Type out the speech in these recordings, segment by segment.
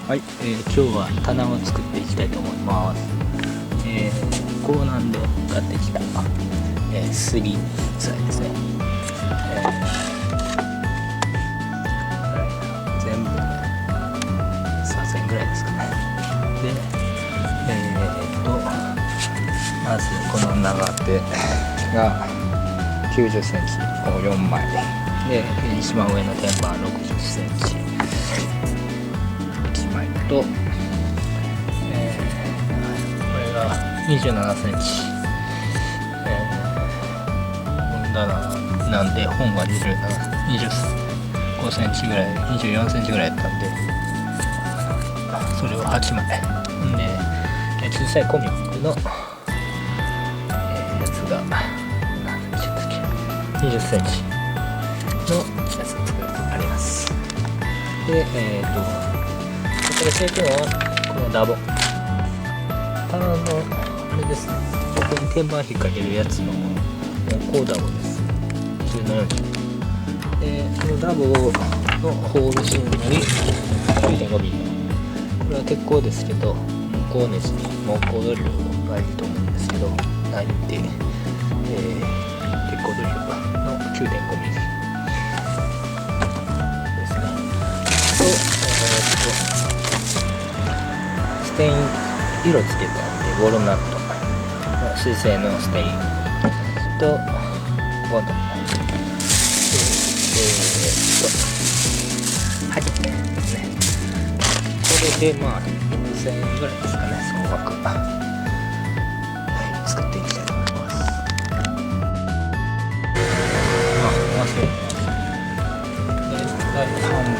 はい、今日は棚を作っていきたいと思います。コーナンで買ってきた、スリー材ですね。全部で3000円ぐらいですかね。で、まずこの長手が90センチを4枚で、一番上の天板60センチ1枚と、これが27センチ、本棚なんで本が25センチぐらい24センチぐらいやったんで、それを8枚で、小さいコミックの、やつが20センチのやつを作ってあります。で、これしていくのはこのダボ棚のあれですね、ここに天板引っ掛けるやつの高ダボです。普通の40で、このダボのホール芯なり 9.5 ミリ、これは鉄鋼ですけど、木工ネジに木工ドリルがいいと思うんですけどないんで、鉄鋼ドリルの 9.5 ミリですねと、ステイン色つけてあって、ウォルナットの水性のステインとボンドはいですね。これで2000円ぐらいですかね、総額。はい、作っていきたいと思います。忘れてました。大体半分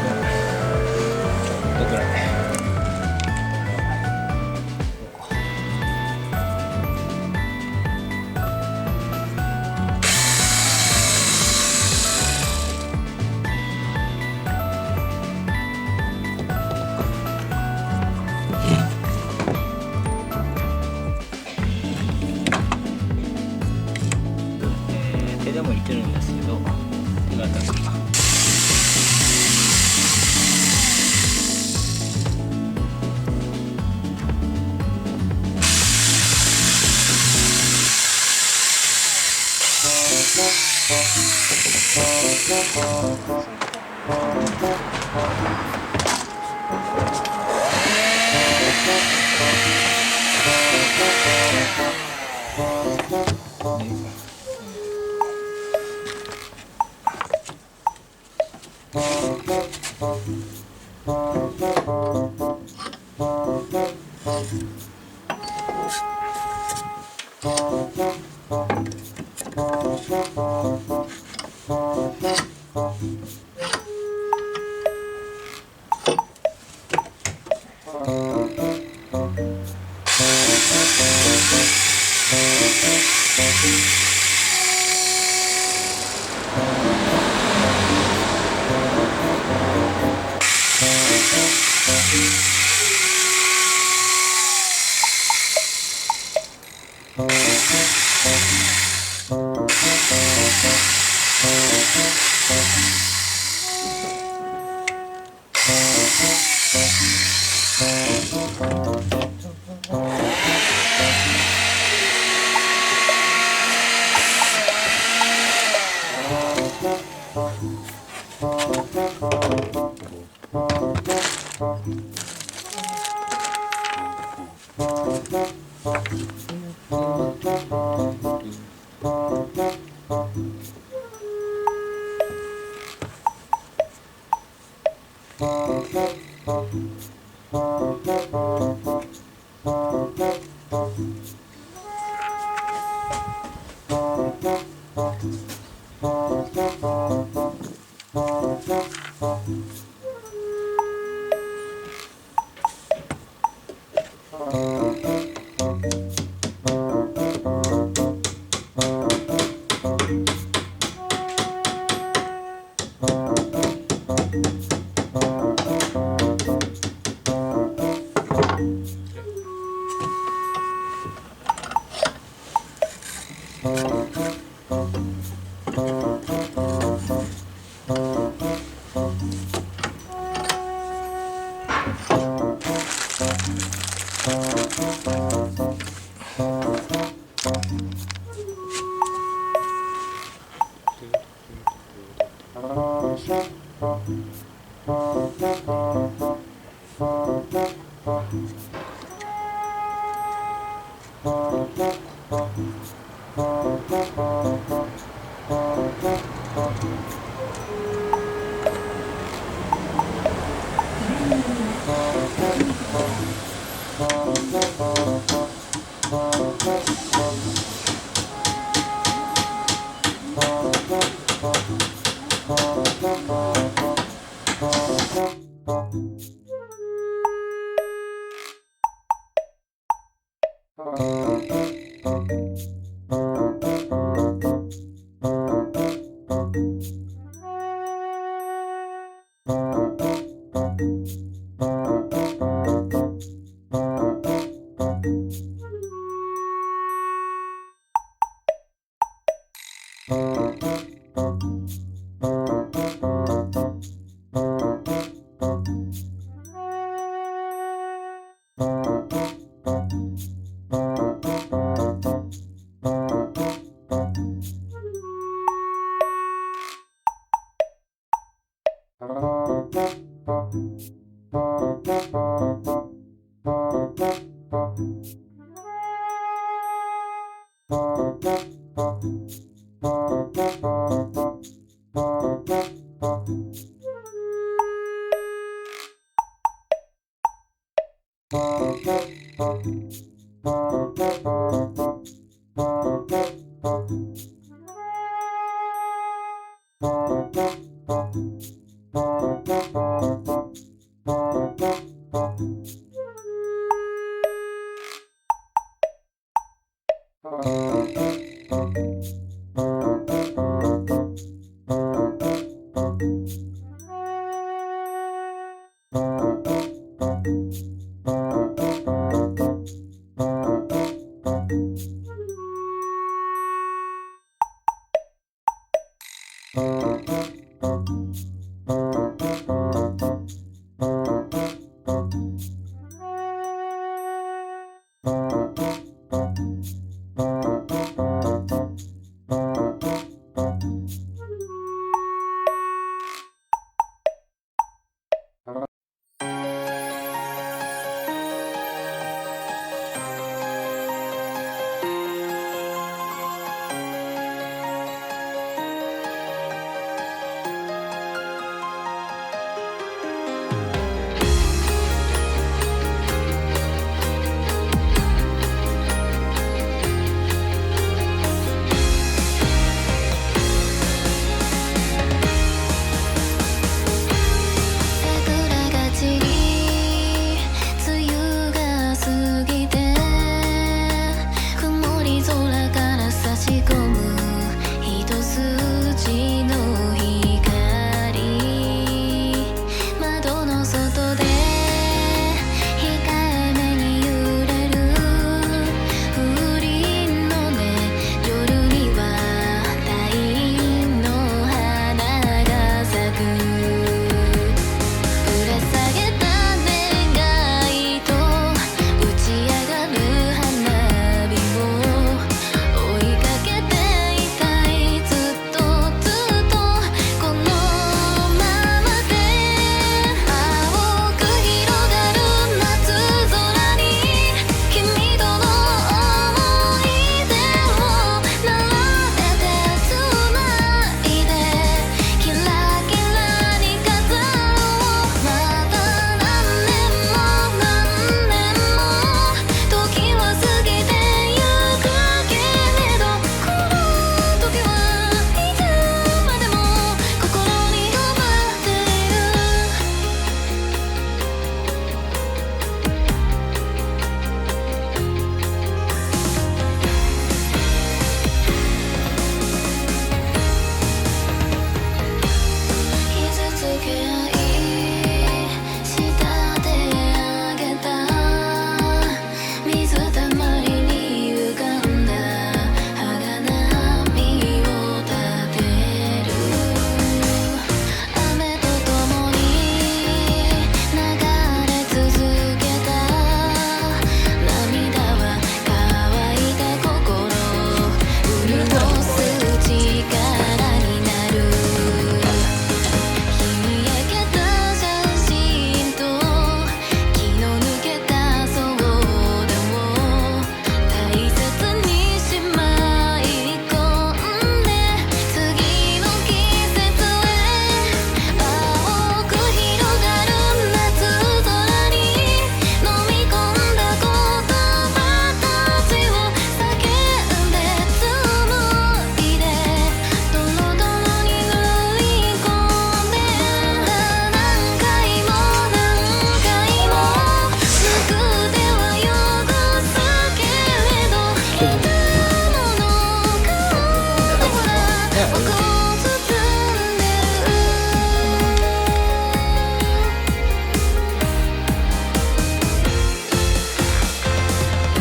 ちょっとぐらい。手でもいけるんですけど、手堅く